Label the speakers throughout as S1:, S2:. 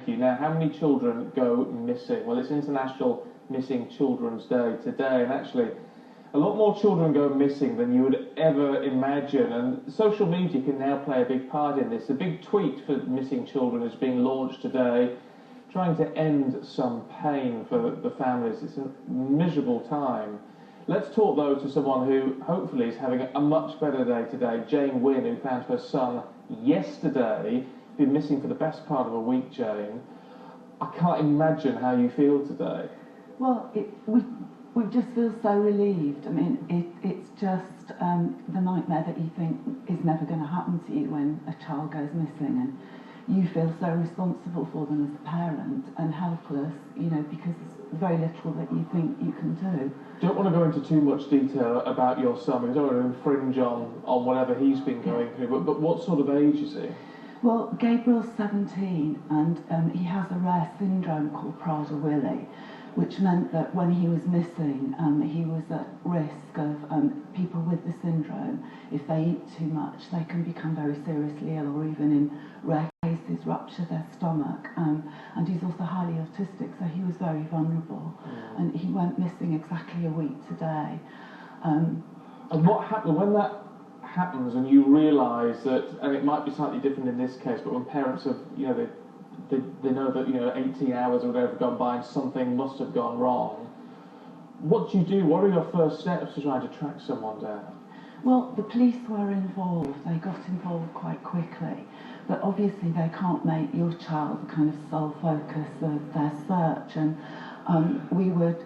S1: thank you. Now, how many children go missing? Well, it's International Missing Children's Day today, and actually a lot more children go missing than you would ever imagine, and social media can now play a big part in this. A big tweet for missing children is being launched today, trying to end some pain for the families. It's a miserable time. Let's talk, though, to someone who hopefully is having a much better day today, Jane Wynne, who found her son yesterday. Been missing for the best part of a week, Jane. I can't imagine how you feel today.
S2: Well, we just feel so relieved. I mean, it's just the nightmare that you think is never going to happen to you when a child goes missing, and you feel so responsible for them as a parent and helpless, you know, because there's very little that you think you can do.
S1: Don't want to go into too much detail about your son, because I don't want to infringe on whatever he's been going through, but what sort of age is he?
S2: Well, Gabriel's 17, and he has a rare syndrome called Prader-Willi, which meant that when he was missing, he was at risk of people with the syndrome. If they eat too much, they can become very seriously ill, or even in rare cases rupture their stomach. And he's also highly autistic, so he was very vulnerable. And he went missing exactly a week today.
S1: And what happened when that happens and you realise that, and it might be slightly different in this case, but when parents have, you know, they know that, you know, 18 hours or whatever have gone by and something must have gone wrong, what do you do? What are your first steps to try to track someone down?
S2: Well, the police were involved. They got involved quite quickly, but obviously they can't make your child the kind of sole focus of their search, and we would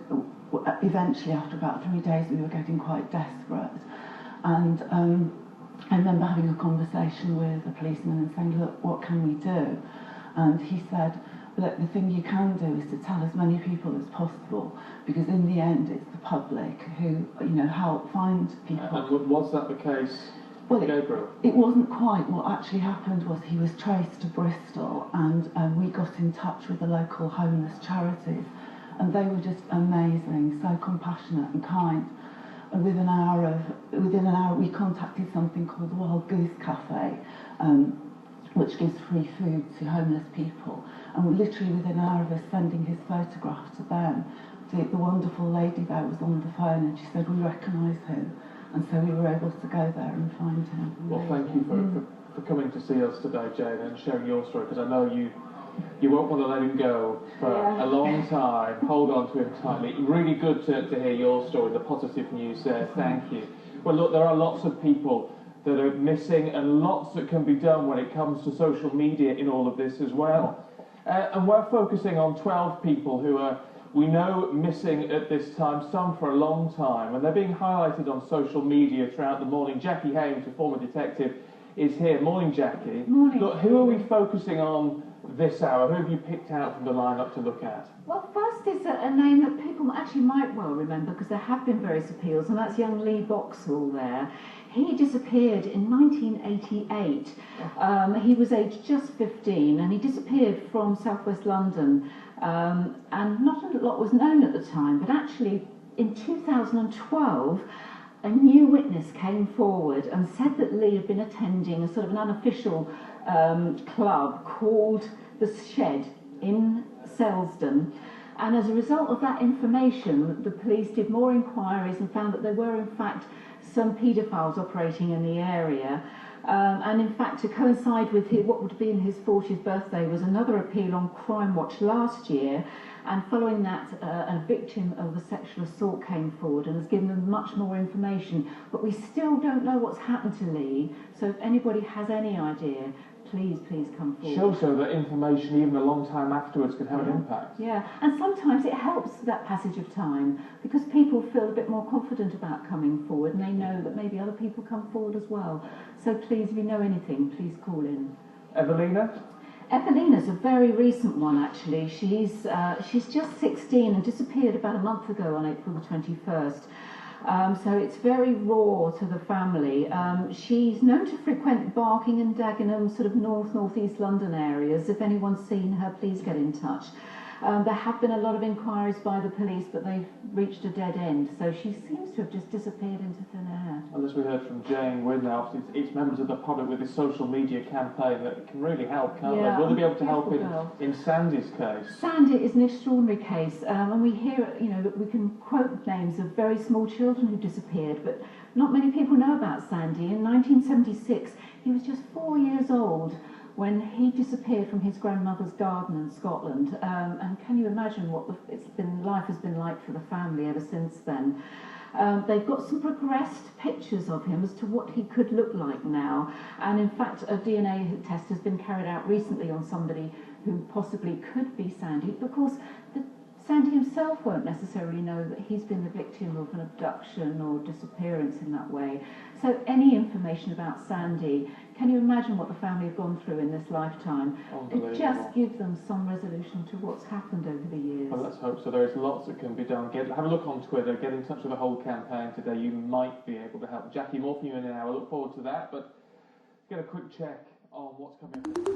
S2: eventually, after about 3 days, we were getting quite desperate. And I remember having a conversation with a policeman and saying, look, what can we do? And he said, look, the thing you can do is to tell as many people as possible, because in the end it's the public who, you know, help find people.
S1: And was that the case?
S2: Well,
S1: Gabriel?
S2: It wasn't quite. What actually happened was he was traced to Bristol, and we got in touch with the local homeless charities, and they were just amazing, so compassionate and kind. And within an hour, we contacted something called the Wild Goose Cafe, which gives free food to homeless people. And literally within an hour of us sending his photograph to them, the wonderful lady there was on the phone, and she said, we recognise him. And so we were able to go there and find him.
S1: Well, thank you for coming to see us today, Jane, and sharing your story, because I know you won't want to let him go for a long time. Hold on to him tightly. Really good to hear your story, the positive news there. Thank you. Well, look, there are lots of people that are missing, and lots that can be done when it comes to social media in all of this as well. And we're focusing on 12 people who are, we know, missing at this time, some for a long time, and they're being highlighted on social media throughout the morning. Jackie Hames, a former detective, is here. Morning, Jackie.
S3: Morning.
S1: Look, who are we focusing on this hour? Who have you picked out from the lineup to look at?
S3: Well, first is a name that people actually might well remember, because there have been various appeals, and that's young Lee Boxall there. He disappeared in 1988. He was aged just 15, and he disappeared from southwest London. And not a lot was known at the time, but actually in 2012, a new witness came forward and said that Lee had been attending a sort of an unofficial club called The Shed in Selsdon. And as a result of that information, the police did more inquiries and found that there were in fact some paedophiles operating in the area. And in fact, to coincide with what would be in his 40th birthday was another appeal on Crimenewswatch last year, and following that a victim of a sexual assault came forward and has given them much more information, but we still don't know what's happened to Lee, so if anybody has any idea, please come forward.
S1: Shows so that information even a long time afterwards can have an impact.
S3: Yeah, and sometimes it helps that passage of time, because people feel a bit more confident about coming forward, and they know that maybe other people come forward as well. So please, if you know anything, please call in.
S1: Evelina?
S3: Evelina's a very recent one, actually. She's just 16 and disappeared about a month ago on April the 21st. So it's very raw to the family. She's known to frequent Barking and Dagenham, sort of north-east London areas. If anyone's seen her, please get in touch. There have been a lot of inquiries by the police, but they've reached a dead end. So she seems to have just disappeared into thin air.
S1: Well, as we heard from Jane Wynne now, it's members of the public with this social media campaign that can really help, can't they? Will they be able to help in Sandy's case?
S3: Sandy is an extraordinary case, and we hear, you know, that we can quote names of very small children who disappeared, but not many people know about Sandy. In 1976, he was just 4 years old when he disappeared from his grandmother's garden in Scotland. And can you imagine what life has been like for the family ever since then? They've got some progressed pictures of him as to what he could look like now. And in fact, a DNA test has been carried out recently on somebody who possibly could be Sandy. But of course, Sandy himself won't necessarily know that he's been the victim of an abduction or disappearance in that way. So any information about Sandy, can you imagine what the family have gone through in this lifetime? It just gives them some resolution to what's happened over the years.
S1: Well, let's hope so. There is lots that can be done. Have a look on Twitter, get in touch with the whole campaign today. You might be able to help. Jackie, more from you in an hour. I look forward to that, but get a quick check on what's coming up.